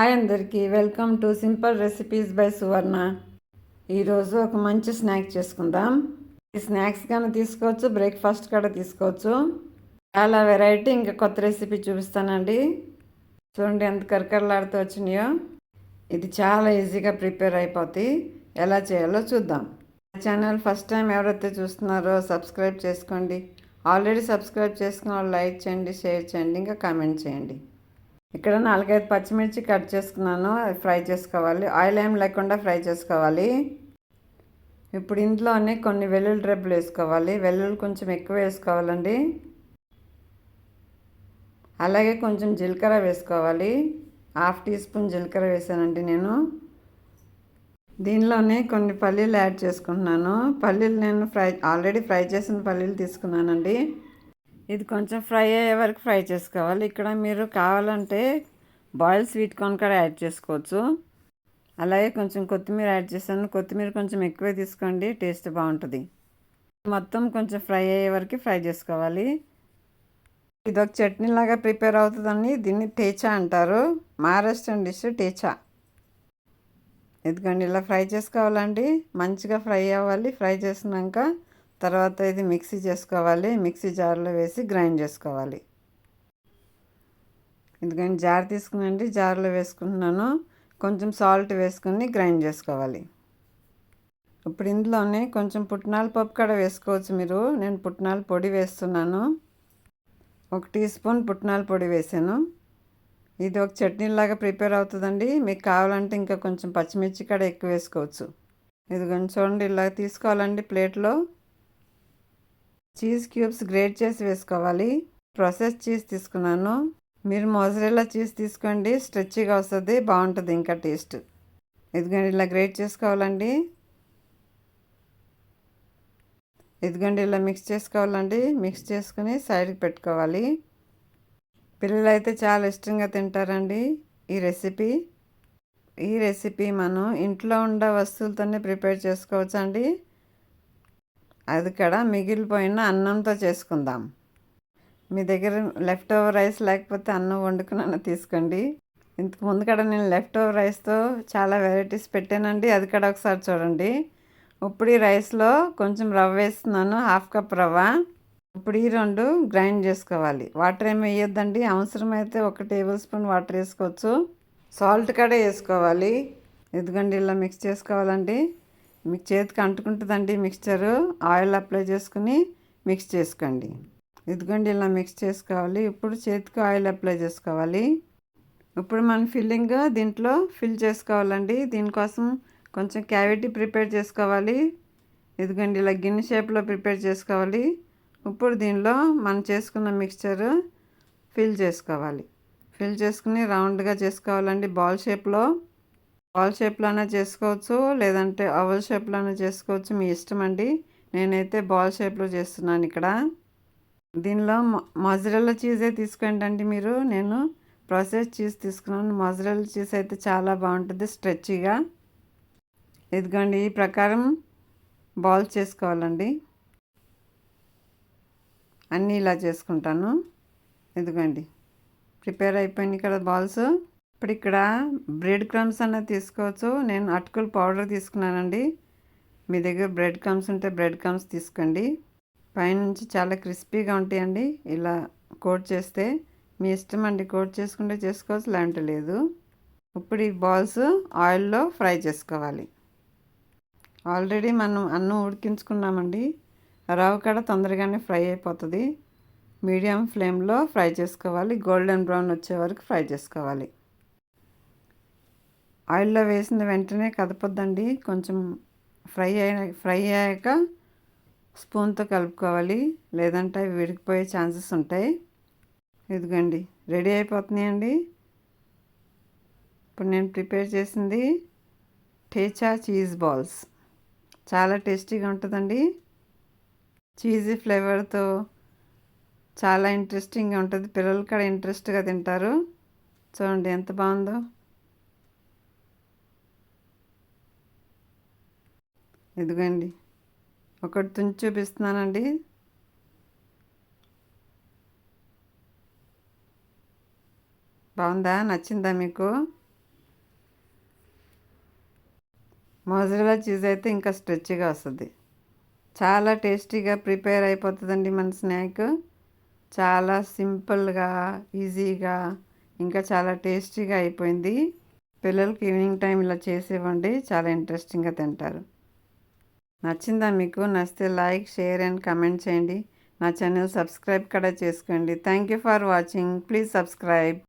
Hi అందరికీ, welcome to simple recipes by Suvarna. ఈరోజు ఒక మంచి స్నాక్ చేసుకుందాం. ఈ స్నాక్స్ కానీ తీసుకోవచ్చు, బ్రేక్ఫాస్ట్ కూడా తీసుకోవచ్చు. చాలా వెరైటీ ఇంకా కొత్త రెసిపీ చూపిస్తానండి. చూడండి ఎంత కరకరలాడుతూ వచ్చినాయో. ఇది చాలా ఈజీగా ప్రిపేర్ అయిపోతుంది. ఎలా చేయాలో చూద్దాం. ఛానల్ ఫస్ట్ టైం ఎవరైతే చూస్తున్నారో సబ్స్క్రైబ్ చేసుకోండి. ఆల్రెడీ సబ్స్క్రైబ్ చేసుకున్న వాళ్ళు లైక్ చేయండి, షేర్ చేయండి, ఇంకా కామెంట్ చేయండి. ఇక్కడ 4-5 పచ్చిమిర్చి కట్ చేసుకున్నాను. అది ఫ్రై చేసుకోవాలి. ఆయిల్ ఏం లేకుండా ఫ్రై చేసుకోవాలి. ఇప్పుడు ఇంట్లోనే కొన్ని వెల్లుల్లి రెబ్బలు వేసుకోవాలి. వెల్లుల్లి కొంచెం ఎక్కువ వేసుకోవాలండి. అలాగే కొంచెం జీలకర్ర వేసుకోవాలి. 1/2 టీ స్పూన్ జీలకర్ర వేసానండి నేను. దీనిలోనే కొన్ని పల్లీలు యాడ్ చేసుకుంటున్నాను. పల్లీలు నేను ఆల్రెడీ ఫ్రై చేసిన పల్లీలు తీసుకున్నానండి. ఇది కొంచెం ఫ్రై అయ్యే వరకు ఫ్రై చేసుకోవాలి. ఇక్కడ మీరు కావాలంటే బాయిల్ స్వీట్ కార్న్ కూడా యాడ్ చేసుకోవచ్చు. అలాగే కొంచెం కొత్తిమీర యాడ్ చేశాను. కొత్తిమీర కొంచెం ఎక్కువే తీసుకోండి, టేస్ట్ బాగుంటుంది. మొత్తం కొంచెం ఫ్రై అయ్యే వరకు ఫ్రై చేసుకోవాలి. ఇది ఒక చట్నీ లాగా ప్రిపేర్ అవుతుందండి. దీన్ని టేచా అంటారు. మహారాష్ట్రన్ డిష్ టేచా. ఎందుకండి ఇలా ఫ్రై చేసుకోవాలండి. మంచిగా ఫ్రై అవ్వాలి. ఫ్రై చేసినాక తర్వాత ఇది మిక్సీ చేసుకోవాలి. మిక్సీ జార్లో వేసి గ్రైండ్ చేసుకోవాలి. ఎందుకంటే జార్ తీసుకునండి, జార్లో వేసుకుంటున్నాను. కొంచెం సాల్ట్ వేసుకుని గ్రైండ్ చేసుకోవాలి. ఇప్పుడు ఇందులోనే కొంచెం పుట్నాల పప్పు కూడా వేసుకోవచ్చు మీరు. నేను పుట్నాల పొడి వేస్తున్నాను. 1 టీ స్పూన్ పుట్నాల పొడి వేసాను. ఇది ఒక చట్నీలాగా ప్రిపేర్ అవుతుందండి. మీకు కావాలంటే ఇంకా కొంచెం పచ్చిమిర్చి కూడా ఎక్కువ వేసుకోవచ్చు. ఇది కొంచెం చూడండి ఇలా తీసుకోవాలండి. ప్లేట్లో చీజ్ క్యూబ్స్ గ్రేట్ చేసి వేసుకోవాలి. ప్రాసెస్ చీజ్ తీసుకున్నాను. మీరు మోజరెల్లా చీజ్ తీసుకోండి, స్ట్రెచ్గా వస్తుంది, బాగుంటుంది ఇంకా టేస్ట్. ఇదిగోండి ఇలా గ్రేట్ చేసుకోవాలండి. ఇదిగోండి ఇలా మిక్స్ చేసుకోవాలండి. మిక్స్ చేసుకుని సైడ్కి పెట్టుకోవాలి. పిల్లలు అయితే చాలా ఇష్టంగా తింటారండి ఈ రెసిపీ. ఈ రెసిపీ మనం ఇంట్లో ఉండే వస్తువులతోనే ప్రిపేర్ చేసుకోవచ్చు అండి. అది కూడా మిగిలిపోయిన అన్నంతో చేసుకుందాం. మీ దగ్గర లెఫ్ట్ ఓవర్ రైస్ లేకపోతే అన్నం వండుకున్న తీసుకోండి. ఇంతకు ముందు కూడా నేను లెఫ్ట్ ఓవర్ రైస్తో చాలా వెరైటీస్ పెట్టానండి. అది కూడా ఒకసారి చూడండి. ఇప్పుడు ఈ రైస్లో కొంచెం రవ్వ వేస్తున్నాను, 1/2 కప్ రవ్వ. ఇప్పుడు ఈ 2 గ్రైండ్ చేసుకోవాలి. వాటర్ ఏమి వేయొద్దండి. అవసరమైతే 1 టేబుల్ స్పూన్ వాటర్ వేసుకోవచ్చు. సాల్ట్ కూడా వేసుకోవాలి. ఎందుకండి ఇలా మిక్స్ చేసుకోవాలండి. మీకు చేతికి అంటుకుంటుందండి మిక్స్చరు. ఆయిల్ అప్లై చేసుకుని మిక్స్ చేసుకోండి. ఇదిగోండి ఇలా మిక్స్ చేసుకోవాలి. ఇప్పుడు చేతికి ఆయిల్ అప్లై చేసుకోవాలి. ఇప్పుడు మనం ఫిల్లింగ్ దీంట్లో ఫిల్ చేసుకోవాలండి. దీనికోసం కొంచెం క్యావిటీ ప్రిపేర్ చేసుకోవాలి. ఇదిగోండి ఇలా గిన్నె షేప్లో ప్రిపేర్ చేసుకోవాలి. ఇప్పుడు దీనిలో మనం చేసుకున్న మిక్స్చర్ ఫిల్ చేసుకోవాలి. ఫిల్ చేసుకుని రౌండ్గా చేసుకోవాలండి. బాల్ షేప్లోనే చేసుకోవచ్చు, లేదంటే ఓవల్ షేప్లోనే చేసుకోవచ్చు, మీ ఇష్టం అండి. నేనైతే బాల్ షేప్లో చేస్తున్నాను ఇక్కడ. దీనిలో మొజరెల్లా చీజే తీసుకోండి అండి మీరు. నేను ప్రాసెస్ చీజ్ తీసుకున్నాను. మొజరెల్లా చీజ్ అయితే చాలా బాగుంటుంది, స్ట్రెచ్గా. ఇదిగోండి ఈ ప్రకారం బాల్ చేసుకోవాలండి. అన్నీ ఇలా చేసుకుంటాను. ఇదిగోండి ప్రిపేర్ అయిపోయినాయి కదా బాల్స్. ఇప్పుడు ఇక్కడ బ్రెడ్ క్రమ్స్ అన్నది తీసుకోవచ్చు. నేను అటుకుల పౌడర్ తీసుకున్నానండి. మీ దగ్గర బ్రెడ్ క్రమ్స్ ఉంటే బ్రెడ్ క్రమ్స్ తీసుకోండి. పైనుంచి చాలా క్రిస్పీగా ఉంటాయండి ఇలా కోట్ చేస్తే. మీ ఇష్టం అండి, కోట్ చేసుకుంటే చేసుకోవచ్చు, లేదంటే లేదు. ఇప్పుడు ఈ బాల్స్ ఆయిల్లో ఫ్రై చేసుకోవాలి. ఆల్రెడీ మనం అన్నం ఉడికించుకున్నామండి. రవ్వ కూడా తొందరగానే ఫ్రై అయిపోతుంది. మీడియం ఫ్లేమ్లో ఫ్రై చేసుకోవాలి. గోల్డెన్ బ్రౌన్ వచ్చే వరకు ఫ్రై చేసుకోవాలి. ఆయిల్లో వేసిన వెంటనే కదపొద్దండి. కొంచెం ఫ్రై అయ్యాక స్పూన్తో కలుపుకోవాలి, లేదంటే అవి విడిగిపోయే ఛాన్సెస్ ఉంటాయి. ఇదిగోండి రెడీ అయిపోతున్నాయండి. ఇప్పుడు నేను ప్రిపేర్ చేసింది టేచా చీజ్ బాల్స్. చాలా టేస్టీగా ఉంటుందండి. చీజీ ఫ్లేవర్తో చాలా ఇంట్రెస్టింగ్గా ఉంటుంది. పిల్లలు కూడా ఇంట్రెస్ట్గా తింటారు. చూడండి ఎంత బాగుందో. ఇదిగోండి ఒకటి తుంచి చూపిస్తున్నానండి. బాగుందా? నచ్చిందా మీకు? మోజరెల్లా చీజ్ అయితే ఇంకా స్ట్రెచ్గా వస్తుంది. చాలా టేస్టీగా ప్రిపేర్ అయిపోతుందండి మన స్నాక్. చాలా సింపుల్గా, ఈజీగా, ఇంకా చాలా టేస్టీగా అయిపోయింది. పిల్లలకి ఈవినింగ్ టైం ఇలా చేసివ్వండి, చాలా ఇంట్రెస్టింగ్గా తింటారు. నచ్చిందా మీకు? నచ్చితే లైక్, షేర్ అండ్ కమెంట్ చేయండి. నా ఛానల్ సబ్స్క్రైబ్ కూడా చేసుకోండి. Thank you for watching. Please subscribe.